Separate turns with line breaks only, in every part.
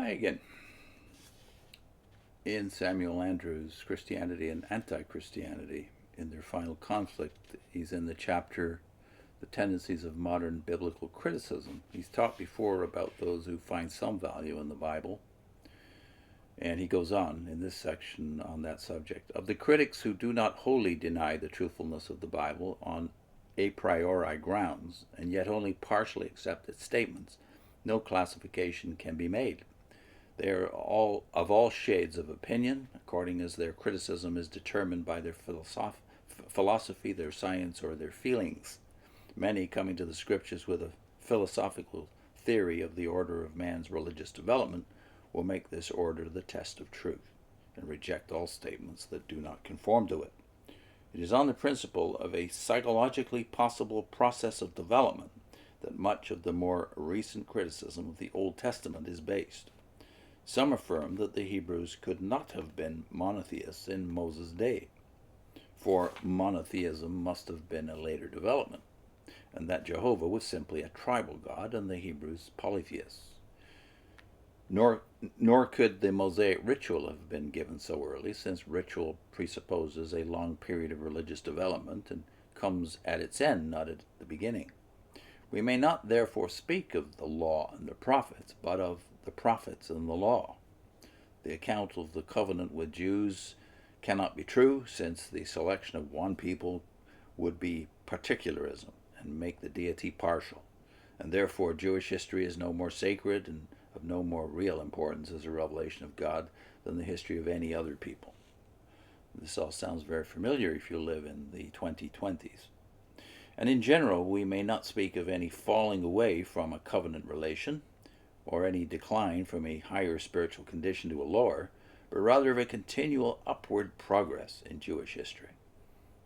Hi again. In Samuel Andrews' Christianity and Anti-Christianity, in their final conflict, he's in the chapter, The Tendencies of Modern Biblical Criticism. He's talked before about those who find some value in the Bible, and he goes on in this section on that subject. Of the critics who do not wholly deny the truthfulness of the Bible on a priori grounds, and yet only partially accept its statements, no classification can be made. They are all of all shades of opinion, according as their criticism is determined by their philosophy, their science, or their feelings. Many, coming to the scriptures with a philosophical theory of the order of man's religious development, will make this order the test of truth, and reject all statements that do not conform to it. It is on the principle of a psychologically possible process of development that much of the more recent criticism of the Old Testament is based. Some affirm that the Hebrews could not have been monotheists in Moses' day, for monotheism must have been a later development, and that Jehovah was simply a tribal god and the Hebrews polytheists. Nor could the Mosaic ritual have been given so early, since ritual presupposes a long period of religious development and comes at its end, not at the beginning. We may not therefore speak of the law and the prophets, but of the prophets and the law. The account of the covenant with Jews cannot be true, since the selection of one people would be particularism and make the deity partial, and therefore Jewish history is no more sacred and of no more real importance as a revelation of God than the history of any other people. This all sounds very familiar if you live in the 2020s. And in general, we may not speak of any falling away from a covenant relation, or any decline from a higher spiritual condition to a lower, but rather of a continual upward progress in Jewish history.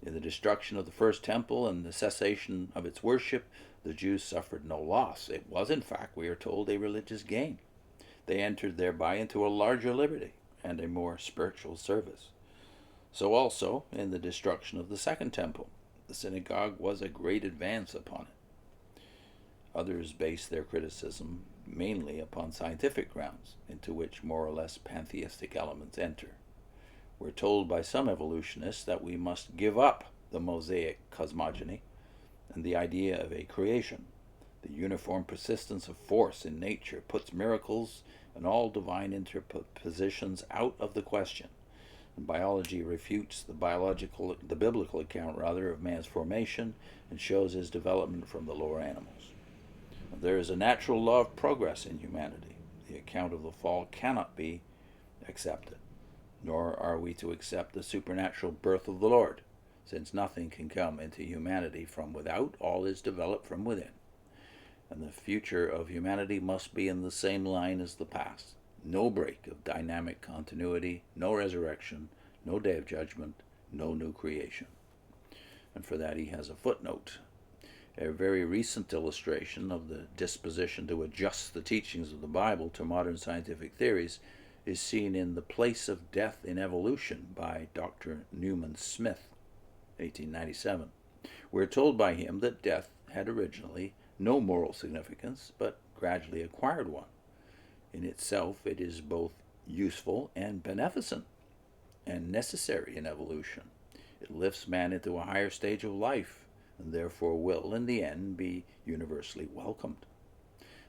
In the destruction of the first temple and the cessation of its worship, the Jews suffered no loss. It was, in fact, we are told, a religious gain. They entered thereby into a larger liberty and a more spiritual service. So also, in the destruction of the second temple, the synagogue was a great advance upon it. Others base their criticism mainly upon scientific grounds, into which more or less pantheistic elements enter. We're told by some evolutionists that we must give up the Mosaic cosmogony and the idea of a creation. The uniform persistence of force in nature puts miracles and all divine interpositions out of the question. And biology refutes the biblical account of man's formation and shows his development from the lower animals. There is a natural law of progress in humanity. The account of the fall cannot be accepted, nor are we to accept the supernatural birth of the Lord, since nothing can come into humanity from without, all is developed from within. And the future of humanity must be in the same line as the past. No break of dynamic continuity, no resurrection, no day of judgment, no new creation. And for that he has a footnote. A very recent illustration of the disposition to adjust the teachings of the Bible to modern scientific theories is seen in The Place of Death in Evolution by Dr. Newman Smith, 1897. We're told by him that death had originally no moral significance, but gradually acquired one. In itself, it is both useful and beneficent, and necessary in evolution. It lifts man into a higher stage of life, and therefore will, in the end, be universally welcomed.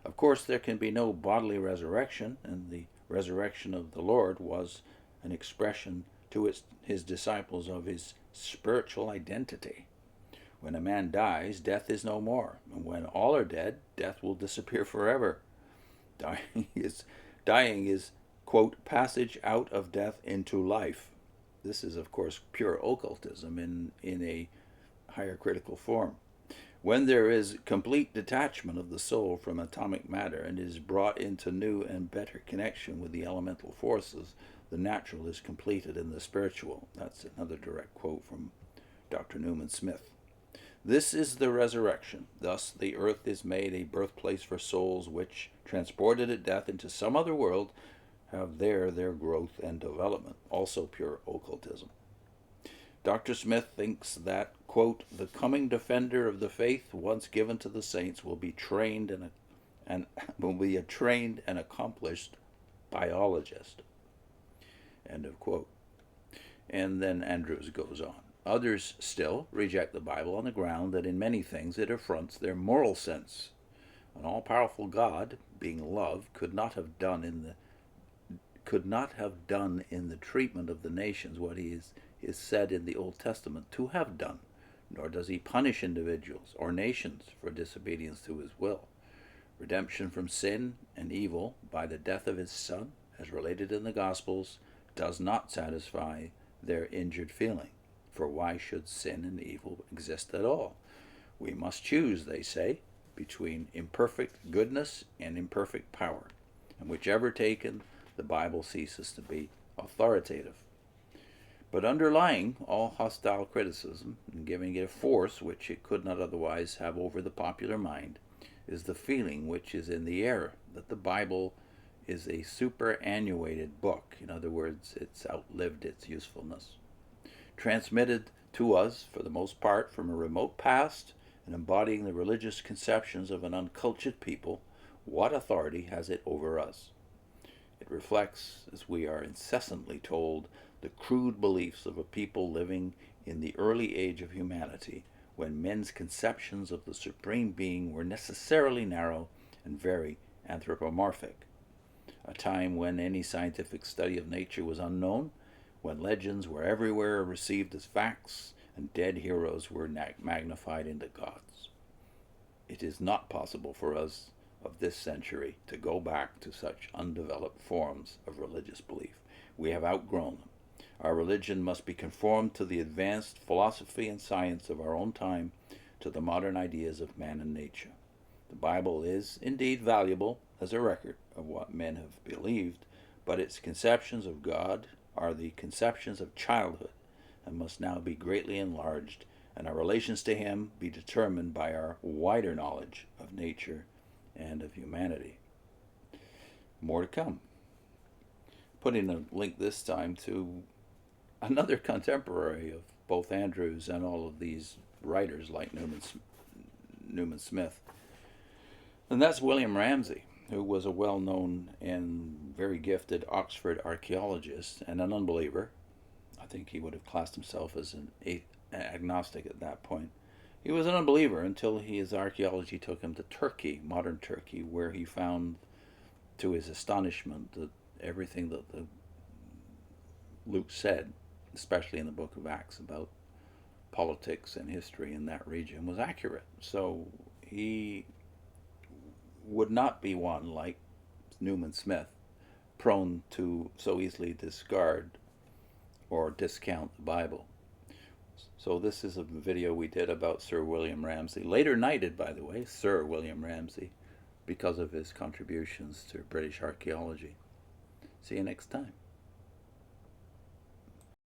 Of course, there can be no bodily resurrection, and the resurrection of the Lord was an expression to his disciples of his spiritual identity. When a man dies, death is no more, and when all are dead, death will disappear forever. Dying is, quote, passage out of death into life. This is, of course, pure occultism in a higher critical form. When there is complete detachment of the soul from atomic matter and is brought into new and better connection with the elemental forces, the natural is completed in the spiritual. That's another direct quote from Dr. Newman Smith. This is the resurrection. Thus the earth is made a birthplace for souls which, transported at death into some other world, have there their growth and development. Also pure occultism. Dr. Smith thinks that, quote, the coming defender of the faith once given to the saints will be trained and accomplished biologist. End of quote. And then Andrews goes on. Others still reject the Bible on the ground that in many things it affronts their moral sense. An all-powerful God, being love, could not have done in the treatment of the nations what he is said in the Old Testament to have done, nor does he punish individuals or nations for disobedience to his will. Redemption from sin and evil by the death of his Son, as related in the Gospels, does not satisfy their injured feeling. For why should sin and evil exist at all? We must choose, they say, between imperfect goodness and imperfect power, and whichever taken, the Bible ceases to be authoritative. But underlying all hostile criticism, and giving it a force which it could not otherwise have over the popular mind, is the feeling which is in the air that the Bible is a superannuated book. In other words, it's outlived its usefulness. Transmitted to us, for the most part, from a remote past, and embodying the religious conceptions of an uncultured people, what authority has it over us? It reflects, as we are incessantly told, the crude beliefs of a people living in the early age of humanity, when men's conceptions of the Supreme Being were necessarily narrow and very anthropomorphic. A time when any scientific study of nature was unknown, when legends were everywhere received as facts, and dead heroes were magnified into gods. It is not possible for us of this century to go back to such undeveloped forms of religious belief. We have outgrown them. Our religion must be conformed to the advanced philosophy and science of our own time, to the modern ideas of man and nature. The Bible is indeed valuable as a record of what men have believed, but its conceptions of God are the conceptions of childhood, and must now be greatly enlarged, and our relations to him be determined by our wider knowledge of nature and of humanity. More to come. Putting a link this time to another contemporary of both Andrews and all of these writers like Newman Smith, and that's William Ramsay, who was a well-known and very gifted Oxford archaeologist and an unbeliever. I think he would have classed himself as an agnostic at that point. He was an unbeliever until his archaeology took him to Turkey, modern Turkey, where he found, to his astonishment, that everything that Luke said, especially in the book of Acts, about politics and history in that region was accurate. So he would not be one like Newman Smith, prone to so easily discard or discount the Bible. So this is a video we did about Sir William Ramsay, later knighted, by the way, Sir William Ramsay, because of his contributions to British archaeology. See you next time.